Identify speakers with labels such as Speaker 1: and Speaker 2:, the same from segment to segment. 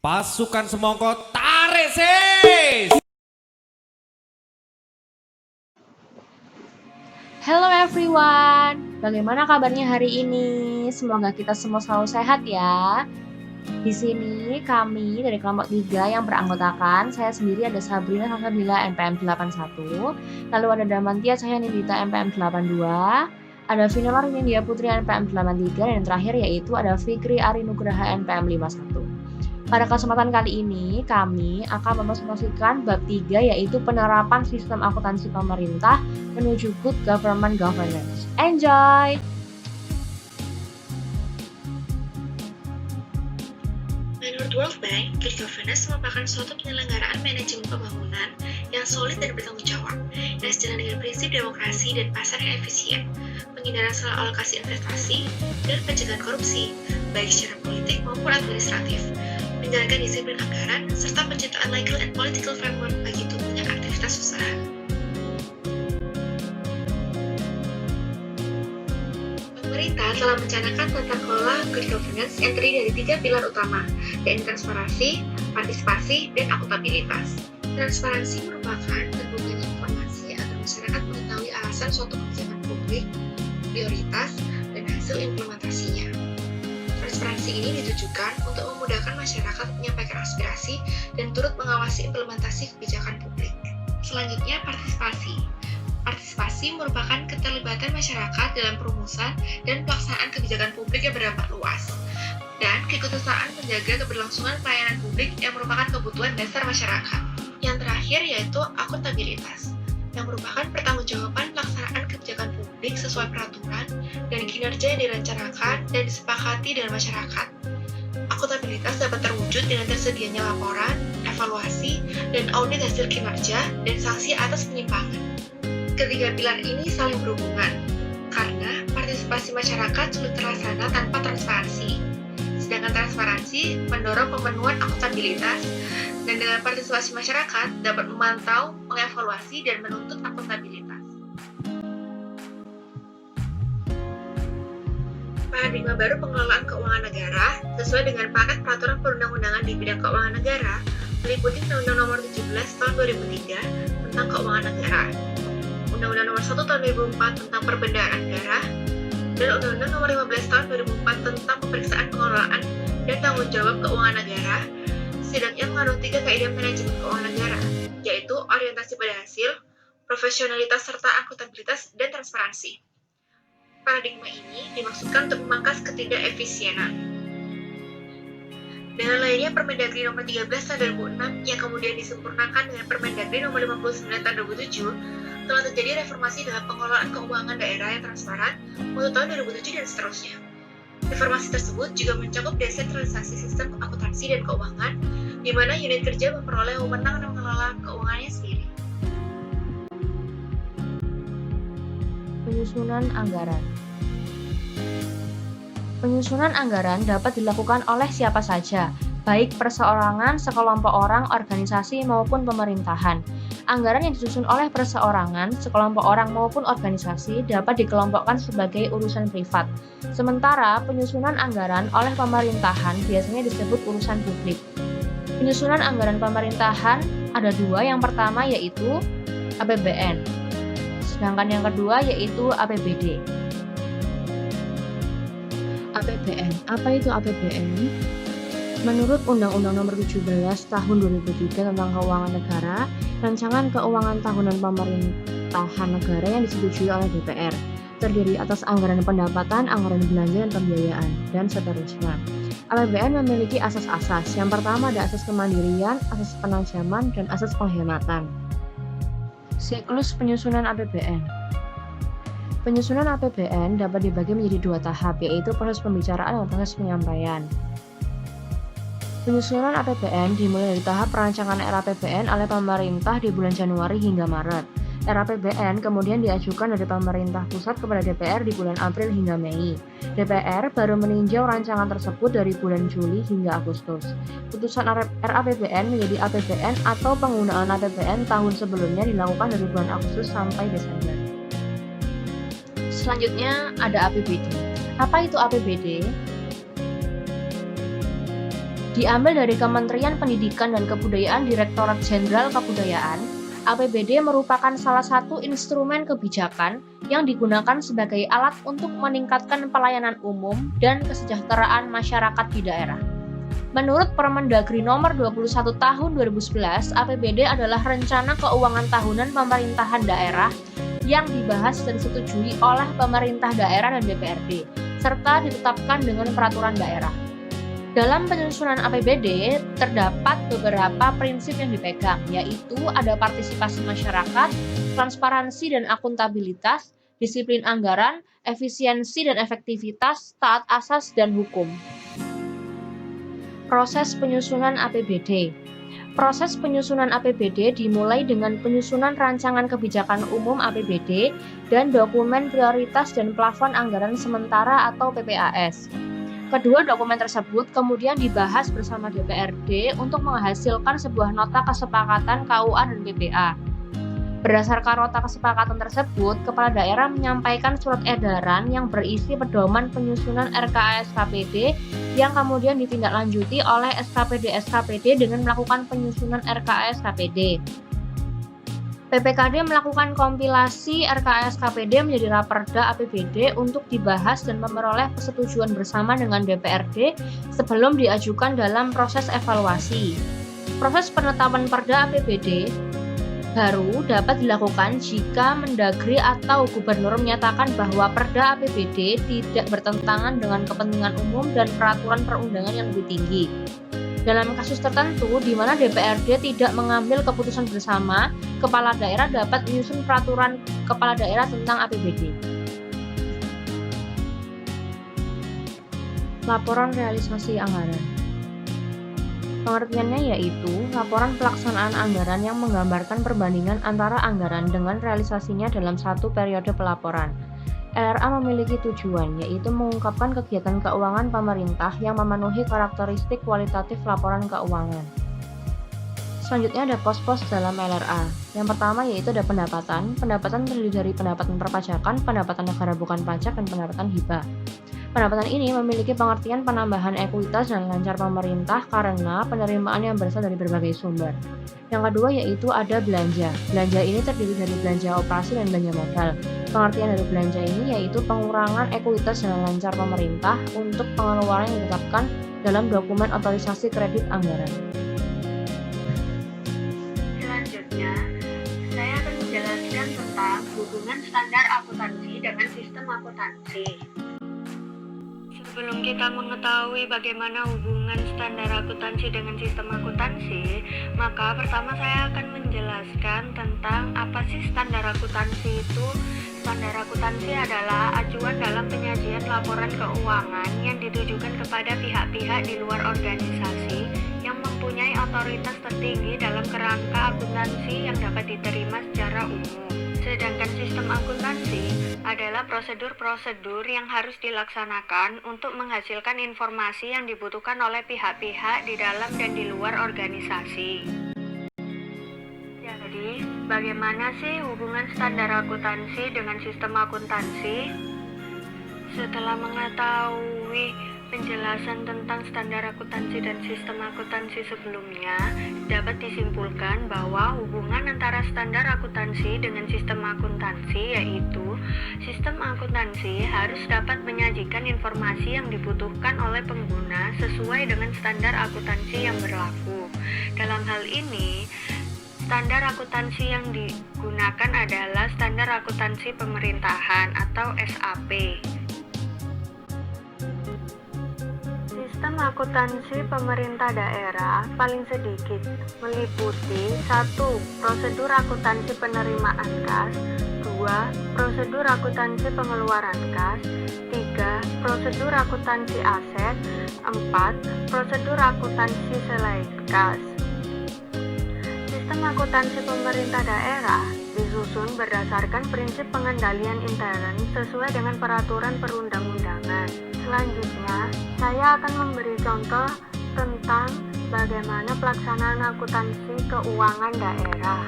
Speaker 1: Pasukan semongko tarik sis.
Speaker 2: Hello everyone, bagaimana kabarnya hari ini? Semoga kita semua selalu sehat ya. Di sini kami dari kelompok 3 yang beranggotakan, saya sendiri ada Sabrina Salsabila NPM 81, lalu ada Damantia Cahyanindita NPM 82, ada Vinola Rindia Putri NPM 83, dan yang terakhir yaitu ada Fikri Ari Nugraha NPM 51. Pada kesempatan kali ini, kami akan mempresentasikan bab 3 yaitu penerapan sistem akuntansi pemerintah menuju good government governance. Enjoy!
Speaker 3: Menurut World Bank, good governance merupakan suatu penyelenggaraan manajemen pembangunan yang solid dan bertanggung jawab, yang sejalan dengan prinsip demokrasi dan pasar yang efisien, penghindaran salah alokasi investasi, dan pencegahan korupsi, baik secara politik maupun administratif, menjalankan disiplin anggaran, serta penciptaan legal and political framework bagi tumbuhnya aktivitas usaha. Pemerintah telah mencanangkan tata kelola good governance yang terdiri dari 3 pilar utama, yaitu transparansi, partisipasi, dan akuntabilitas. Transparansi merupakan terbukanya informasi agar masyarakat mengetahui alasan suatu kebijakan publik, prioritas, dan hasil implementasinya. Transparansi ini ditujukan untuk memudahkan masyarakat menyampaikan aspirasi dan turut mengawasi implementasi kebijakan publik. Selanjutnya, partisipasi. Partisipasi merupakan keterlibatan masyarakat dalam perumusan dan pelaksanaan kebijakan publik yang berdampak luas, dan keikutsertaan menjaga keberlangsungan pelayanan publik yang merupakan kebutuhan dasar masyarakat. Yang terakhir yaitu akuntabilitas, yang merupakan pertanggungjawaban pelaksanaan kebijakan publik sesuai peraturan dan kinerja yang direncanakan dan disepakati dengan masyarakat. Akuntabilitas dapat terwujud dengan tersedianya laporan, evaluasi, dan audit hasil kinerja dan sanksi atas penyimpangan. Ketiga pilar ini saling berhubungan, karena partisipasi masyarakat sulit terlaksana tanpa transparansi. Sedangkan transparansi mendorong pemenuhan akuntabilitas, dan dengan partisipasi masyarakat dapat memantau, mengevaluasi, dan menuntut akuntabilitas. Paradigma baru pengelolaan keuangan negara sesuai dengan paket peraturan perundang-undangan di bidang keuangan negara meliputi Undang-Undang Nomor 17 Tahun 2003 tentang Keuangan Negara, Undang-Undang Nomor 1 Tahun 2004 tentang Perbendahara Negara, dan Undang-Undang Nomor 15 Tahun 2004 tentang Pemeriksaan Pengelolaan dan Tanggung Jawab Keuangan Negara. Setidaknya mengandung 3 kaidah manajemen keuangan negara, yaitu orientasi pada hasil, profesionalitas serta akuntabilitas, dan transparansi. Paradigma ini dimaksudkan untuk memangkas ketidakefisienan. Dengan lahirnya Permendagri Nomor 13 Tahun 2006 yang kemudian disempurnakan dengan Permendagri Nomor 59 Tahun 2007, telah terjadi reformasi dalam pengelolaan keuangan daerah yang transparan mulai tahun 2007 dan seterusnya. Reformasi tersebut juga mencakup desentralisasi sistem akuntansi dan keuangan, di mana unit kerja memperoleh wewenang dan mengelola keuangannya sendiri.
Speaker 2: Penyusunan anggaran. Penyusunan anggaran dapat dilakukan oleh siapa saja, baik perseorangan, sekelompok orang, organisasi, maupun pemerintahan. Anggaran yang disusun oleh perseorangan, sekelompok orang, maupun organisasi dapat dikelompokkan sebagai urusan privat. Sementara penyusunan anggaran oleh pemerintahan biasanya disebut urusan publik. Penyusunan anggaran pemerintahan ada 2, yang pertama yaitu APBN, sedangkan yang kedua yaitu APBD. APBN, apa itu APBN? Menurut Undang-Undang Nomor 17 Tahun 2003 tentang Keuangan Negara, Rancangan Keuangan Tahunan Pemerintahan Negara yang disetujui oleh DPR, terdiri atas anggaran pendapatan, anggaran belanja dan pembiayaan, dan seterusnya. APBN memiliki asas-asas. Yang pertama ada asas kemandirian, asas penajaman, dan asas penghematan. Siklus penyusunan APBN. Penyusunan APBN dapat dibagi menjadi 2 tahap, yaitu proses pembicaraan dan proses penyampaian. Penyusunan APBN dimulai dari tahap perancangan RAPBN oleh pemerintah di bulan Januari hingga Maret. RAPBN kemudian diajukan dari pemerintah pusat kepada DPR di bulan April hingga Mei. DPR baru meninjau rancangan tersebut dari bulan Juli hingga Agustus. Putusan RAPBN menjadi APBN atau penggunaan APBN tahun sebelumnya dilakukan dari bulan Agustus sampai Desember. Selanjutnya ada APBD. Apa itu APBD? Diambil dari Kementerian Pendidikan dan Kebudayaan Direktorat Jenderal Kebudayaan, APBD merupakan salah satu instrumen kebijakan yang digunakan sebagai alat untuk meningkatkan pelayanan umum dan kesejahteraan masyarakat di daerah. Menurut Permendagri Nomor 21 Tahun 2011, APBD adalah rencana keuangan tahunan pemerintahan daerah yang dibahas dan disetujui oleh pemerintah daerah dan DPRD, serta ditetapkan dengan peraturan daerah. Dalam penyusunan APBD, terdapat beberapa prinsip yang dipegang, yaitu ada partisipasi masyarakat, transparansi dan akuntabilitas, disiplin anggaran, efisiensi dan efektivitas, taat asas dan hukum. Proses penyusunan APBD. Proses penyusunan APBD dimulai dengan penyusunan rancangan kebijakan umum APBD dan dokumen prioritas dan plafon anggaran sementara atau PPAS. Kedua dokumen tersebut kemudian dibahas bersama DPRD untuk menghasilkan sebuah nota kesepakatan KUA dan PPA. Berdasarkan nota kesepakatan tersebut, Kepala Daerah menyampaikan surat edaran yang berisi pedoman penyusunan RKA-SKPD yang kemudian ditindaklanjuti oleh SKPD-SKPD dengan melakukan penyusunan RKA-SKPD. PPKD melakukan kompilasi RKA-SKPD menjadi Raperda APBD untuk dibahas dan memperoleh persetujuan bersama dengan DPRD sebelum diajukan dalam proses evaluasi. Proses penetapan Perda APBD baru dapat dilakukan jika Mendagri atau Gubernur menyatakan bahwa Perda APBD tidak bertentangan dengan kepentingan umum dan peraturan perundangan yang lebih tinggi. Dalam kasus tertentu di mana DPRD tidak mengambil keputusan bersama, Kepala Daerah dapat menyusun peraturan Kepala Daerah tentang APBD. Laporan realisasi anggaran. Pengertiannya yaitu laporan pelaksanaan anggaran yang menggambarkan perbandingan antara anggaran dengan realisasinya dalam satu periode pelaporan. LRA memiliki tujuan, yaitu mengungkapkan kegiatan keuangan pemerintah yang memenuhi karakteristik kualitatif laporan keuangan. Selanjutnya ada pos-pos dalam LRA. Yang pertama yaitu ada pendapatan. Pendapatan terdiri dari pendapatan perpajakan, pendapatan negara bukan pajak, dan pendapatan hibah. Pendapatan ini memiliki pengertian penambahan ekuitas dan lancar pemerintah karena penerimaan yang berasal dari berbagai sumber. Yang kedua yaitu ada belanja. Belanja ini terdiri dari belanja operasi dan belanja modal. Pengertian dari belanja ini yaitu pengurangan ekuitas dan lancar pemerintah untuk pengeluaran yang ditetapkan dalam dokumen otorisasi kredit anggaran.
Speaker 3: Selanjutnya, saya akan menjelaskan tentang hubungan standar akuntansi dengan sistem akuntansi. Sebelum kita mengetahui bagaimana hubungan standar akuntansi dengan sistem akuntansi, maka pertama saya akan menjelaskan tentang apa sih standar akuntansi itu. Standar akuntansi adalah acuan dalam penyajian laporan keuangan yang ditujukan kepada pihak-pihak di luar organisasi yang mempunyai otoritas tertinggi dalam kerangka akuntansi yang dapat diterima secara umum. Sedangkan sistem akuntansi adalah prosedur-prosedur yang harus dilaksanakan untuk menghasilkan informasi yang dibutuhkan oleh pihak-pihak di dalam dan di luar organisasi. Jadi, bagaimana sih hubungan standar akuntansi dengan sistem akuntansi? Setelah mengetahui penjelasan tentang standar akuntansi dan sistem akuntansi sebelumnya, dapat disimpulkan bahwa hubungan antara standar akuntansi dengan sistem akuntansi yaitu sistem akuntansi harus dapat menyajikan informasi yang dibutuhkan oleh pengguna sesuai dengan standar akuntansi yang berlaku. Dalam hal ini, standar akuntansi yang digunakan adalah standar akuntansi pemerintahan atau SAP. Sistem akuntansi pemerintah daerah paling sedikit meliputi 1. Prosedur akuntansi penerimaan kas, 2. Prosedur akuntansi pengeluaran kas, 3. Prosedur akuntansi aset, 4. Prosedur akuntansi selain kas. Sistem akuntansi pemerintah daerah disusun berdasarkan prinsip pengendalian intern sesuai dengan peraturan perundang-undangan. Selanjutnya, saya akan memberi contoh tentang bagaimana pelaksanaan akuntansi keuangan daerah.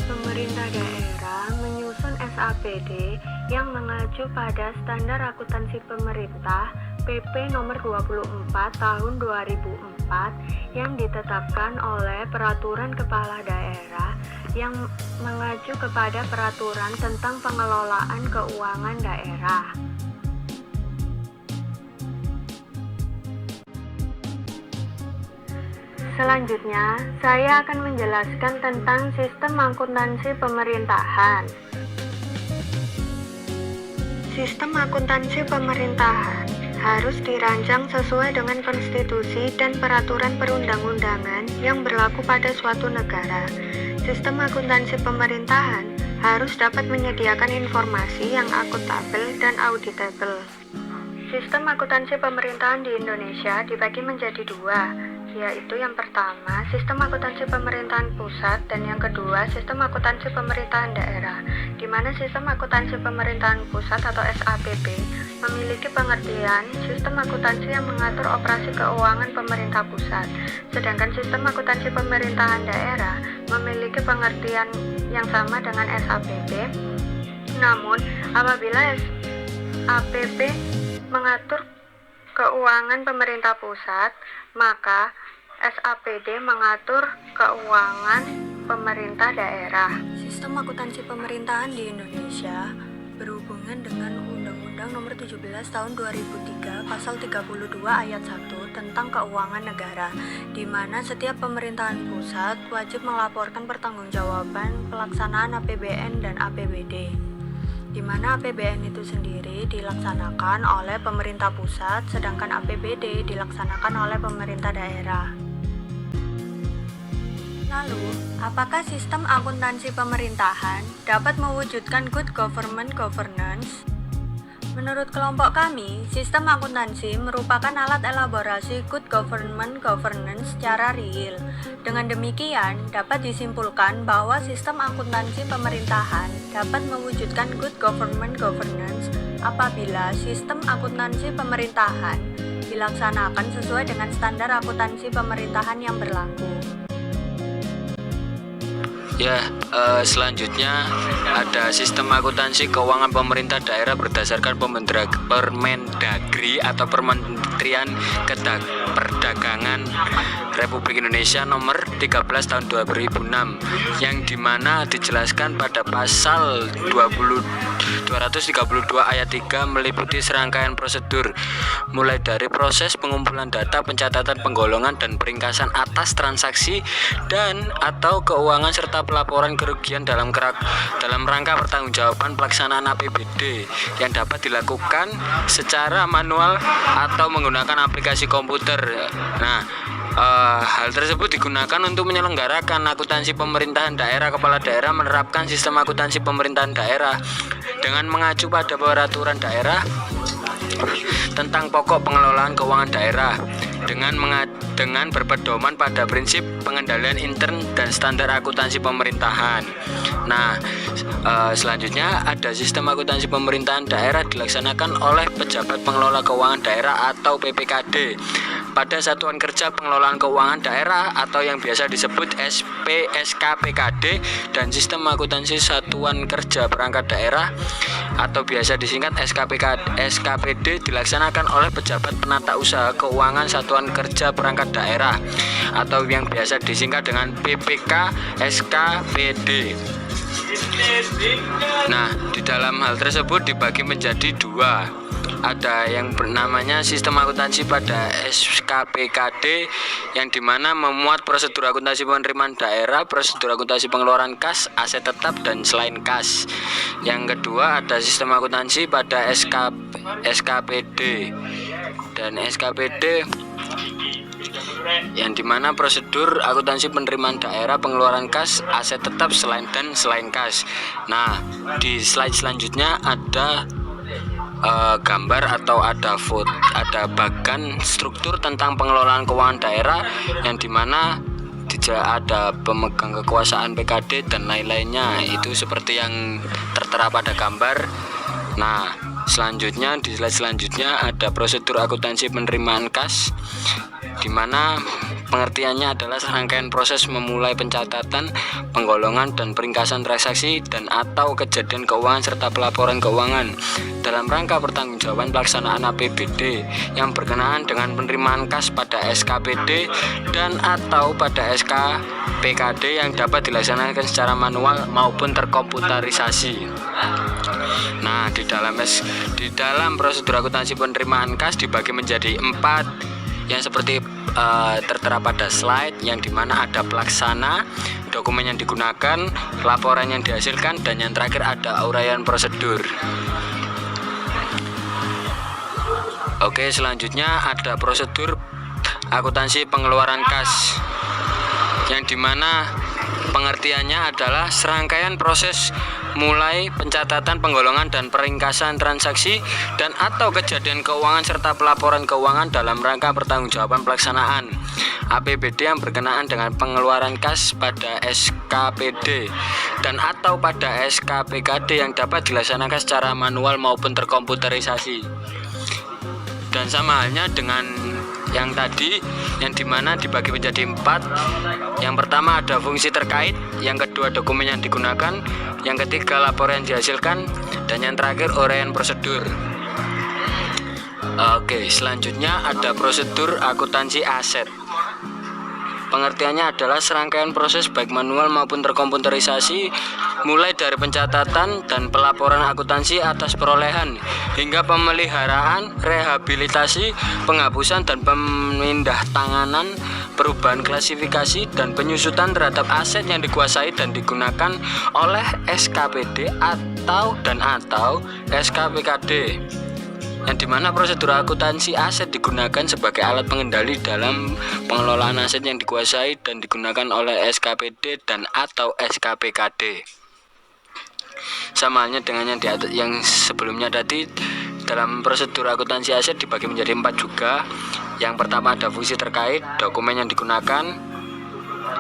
Speaker 3: Pemerintah daerah menyusun SAPD yang mengacu pada standar akuntansi pemerintah
Speaker 4: PP nomor 24 tahun 2004 yang ditetapkan oleh Peraturan Kepala Daerah yang mengacu kepada Peraturan tentang Pengelolaan Keuangan Daerah. Selanjutnya, saya akan menjelaskan tentang sistem akuntansi pemerintahan. Sistem akuntansi pemerintahan harus dirancang sesuai dengan konstitusi dan peraturan perundang-undangan yang berlaku pada suatu negara. Sistem akuntansi pemerintahan harus dapat menyediakan informasi yang akuntabel dan auditable. Sistem akuntansi pemerintahan di Indonesia dibagi menjadi dua, yaitu yang pertama, sistem akuntansi pemerintahan pusat, dan yang kedua, sistem akuntansi pemerintahan daerah, di mana sistem akuntansi pemerintahan pusat atau SAPP memiliki pengertian sistem akuntansi yang mengatur operasi keuangan pemerintah pusat, sedangkan sistem akuntansi pemerintahan daerah memiliki pengertian yang sama dengan SAPP. Namun, apabila SAPP mengatur keuangan pemerintah pusat, maka SAPD mengatur keuangan pemerintah daerah. Sistem akuntansi pemerintahan di Indonesia berhubungan dengan Undang-Undang Nomor 17 Tahun 2003 Pasal 32 Ayat 1 tentang keuangan negara, di mana setiap pemerintahan pusat wajib melaporkan pertanggungjawaban pelaksanaan APBN dan APBD, di mana APBN itu sendiri dilaksanakan oleh pemerintah pusat, sedangkan APBD dilaksanakan oleh pemerintah daerah. Lalu, apakah sistem akuntansi pemerintahan dapat mewujudkan good government governance? Menurut kelompok kami, sistem akuntansi merupakan alat elaborasi good government governance secara real. Dengan demikian, dapat disimpulkan bahwa sistem akuntansi pemerintahan dapat mewujudkan good government governance apabila sistem akuntansi pemerintahan dilaksanakan sesuai dengan standar akuntansi pemerintahan yang berlaku.
Speaker 5: Selanjutnya ada sistem akuntansi keuangan pemerintah daerah berdasarkan Permendagri atau Kementerian Perdagangan Republik Indonesia nomor 13 tahun 2006 yang dimana dijelaskan pada pasal 232 ayat 3 meliputi serangkaian prosedur mulai dari proses pengumpulan data, pencatatan, penggolongan, dan peringkasan atas transaksi dan atau keuangan serta pelaporan kerugian dalam rangka pertanggungjawaban pelaksanaan APBD yang dapat dilakukan secara manual atau menggunakan aplikasi komputer. Hal tersebut digunakan untuk menyelenggarakan akuntansi pemerintahan daerah. Kepala daerah menerapkan sistem akuntansi pemerintahan daerah dengan mengacu pada peraturan daerah tentang pokok pengelolaan keuangan daerah dengan berpedoman pada prinsip pengendalian intern dan standar akuntansi pemerintahan. Selanjutnya ada sistem akuntansi pemerintahan daerah dilaksanakan oleh pejabat pengelola keuangan daerah atau PPKD pada Satuan Kerja Pengelolaan Keuangan Daerah atau yang biasa disebut SKPKD, dan sistem akuntansi Satuan Kerja Perangkat Daerah atau biasa disingkat SKPD dilaksanakan oleh pejabat penata usaha keuangan Satuan Kerja Perangkat Daerah atau yang biasa disingkat dengan PPK SKPD. Di dalam hal tersebut dibagi menjadi dua. Ada yang namanya sistem akuntansi pada SKPKD yang dimana memuat prosedur akuntansi penerimaan daerah, prosedur akuntansi pengeluaran kas, aset tetap, dan selain kas. Yang kedua ada sistem akuntansi pada SKPD dan SKPD yang dimana prosedur akuntansi penerimaan daerah, pengeluaran kas, aset tetap, selain kas. Di slide selanjutnya ada gambar atau ada bagan struktur tentang pengelolaan keuangan daerah yang dimana ada pemegang kekuasaan PKD dan lain-lainnya, itu seperti yang tertera pada gambar. Selanjutnya di slide selanjutnya ada prosedur akuntansi penerimaan kas, di mana pengertiannya adalah serangkaian proses memulai pencatatan, penggolongan, dan peringkasan transaksi dan atau kejadian keuangan serta pelaporan keuangan dalam rangka pertanggungjawaban pelaksanaan APBD yang berkenaan dengan penerimaan kas pada SKPD dan atau pada SKPKD yang dapat dilaksanakan secara manual maupun terkomputerisasi. Nah, di dalam prosedur akuntansi penerimaan kas dibagi menjadi 4 yang seperti tertera pada slide, yang dimana ada pelaksana, dokumen yang digunakan, laporan yang dihasilkan, dan yang terakhir ada uraian prosedur. Oke, selanjutnya ada prosedur akuntansi pengeluaran kas, yang dimana pengertiannya adalah serangkaian proses mulai pencatatan, penggolongan, dan peringkasan transaksi dan atau kejadian keuangan serta pelaporan keuangan dalam rangka pertanggungjawaban pelaksanaan APBD yang berkenaan dengan pengeluaran kas pada SKPD dan atau pada SKPKD yang dapat dilaksanakan secara manual maupun terkomputerisasi. Dan sama halnya dengan yang tadi, yang dimana dibagi menjadi 4. Yang pertama ada fungsi terkait, yang kedua dokumen yang digunakan, yang ketiga laporan yang dihasilkan, dan yang terakhir uraian prosedur. Oke, selanjutnya ada prosedur akuntansi aset. Pengertiannya adalah serangkaian proses baik manual maupun terkomputerisasi mulai dari pencatatan dan pelaporan akuntansi atas perolehan hingga pemeliharaan, rehabilitasi, penghapusan dan pemindahtanganan, perubahan klasifikasi dan penyusutan terhadap aset yang dikuasai dan digunakan oleh SKPD atau SKPKD. Yang dimana prosedur akuntansi aset digunakan sebagai alat pengendali dalam pengelolaan aset yang dikuasai dan digunakan oleh SKPD dan atau SKPKD. Sama halnya dengan yang sebelumnya tadi, dalam prosedur akuntansi aset dibagi menjadi 4 juga. Yang pertama ada fungsi terkait, dokumen yang digunakan,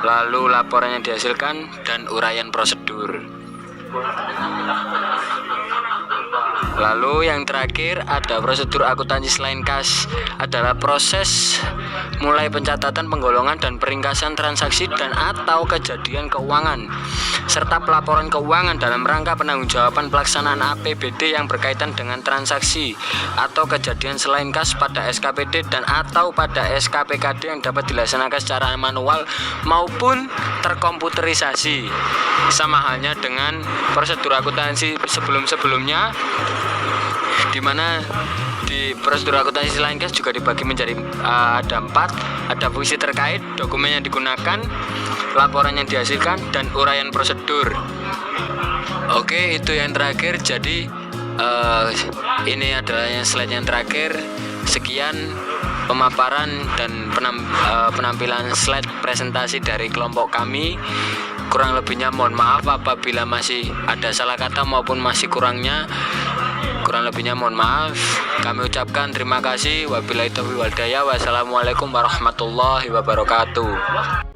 Speaker 5: lalu laporan yang dihasilkan, dan uraian prosedur. Lalu yang terakhir ada prosedur akuntansi selain kas, adalah proses mulai pencatatan, penggolongan, dan peringkasan transaksi dan atau kejadian keuangan serta pelaporan keuangan dalam rangka penangguhjawaban pelaksanaan APBD yang berkaitan dengan transaksi atau kejadian selain kas pada SKPD dan atau pada SKPKD yang dapat dilaksanakan secara manual maupun terkomputerisasi. Sama halnya dengan prosedur akuntansi sebelum-sebelumnya, di mana di prosedur akuntansi selain kas juga dibagi menjadi ada 4. Ada fungsi terkait, dokumen yang digunakan, laporan yang dihasilkan, dan uraian prosedur. Oke, itu yang terakhir. Jadi ini adalah slide yang terakhir. Sekian pemaparan dan penampilan slide presentasi dari kelompok kami. Kurang lebihnya mohon maaf apabila masih ada salah kata maupun masih kurangnya. Kurang lebihnya mohon maaf. Kami ucapkan terima kasih. Wabillahi taufiq wal hidayah. Wassalamualaikum warahmatullahi wabarakatuh.